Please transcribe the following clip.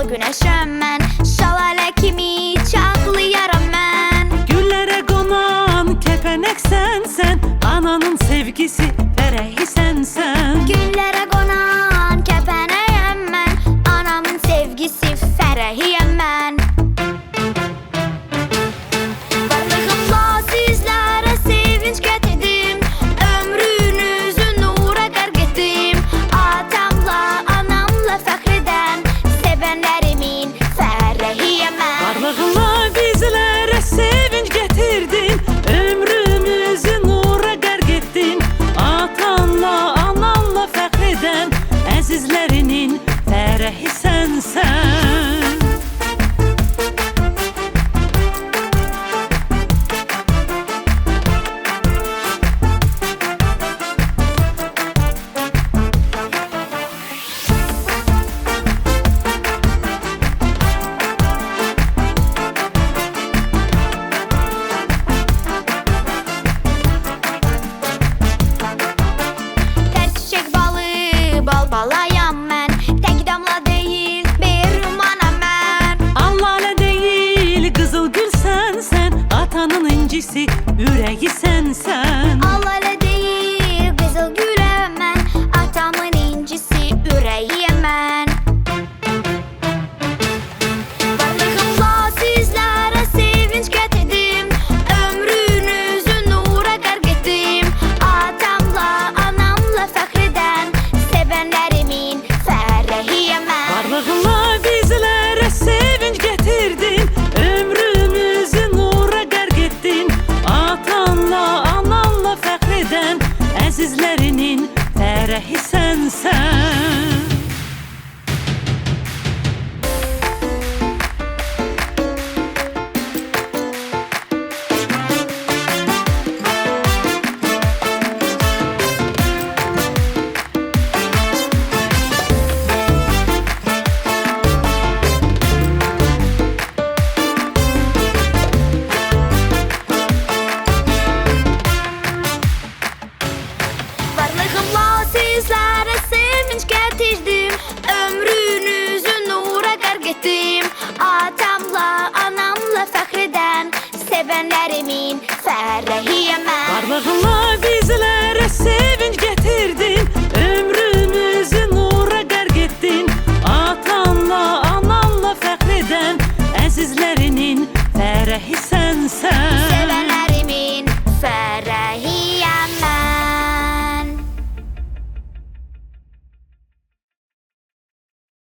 güneşəm mən, şəlalə kimi çağlayaram mən. Güllərə qonan kəpənək sənsən, ananın sevgisi fərəhi sənsən. Güllərə qonan kəpənəyəm mən, anamın sevgisi fərəhiyəm mən. Varlığımla sizlərə sevinç gətirdim, ömrünüzü nura qərq etdim. Atamla, anamla fəxr edən, sevənlərimin fərəhiyəm mən. Varlığınla bizlərə sevinç gətirdin, ömrümüzü nura qərq etdin. Atanla, ananla fəxr edən, əzizlərinin fərəhi sənsən. Tər çiçək balı, bal balayam mən, tək damla deyil, behrimanam mən. Allalə deyil, qızıl gül sənsən, atanın incisi, ürəyi sənsən. Allalə deyil, qızıl güləm mən, atamın incisi, ürəyiyəm mən.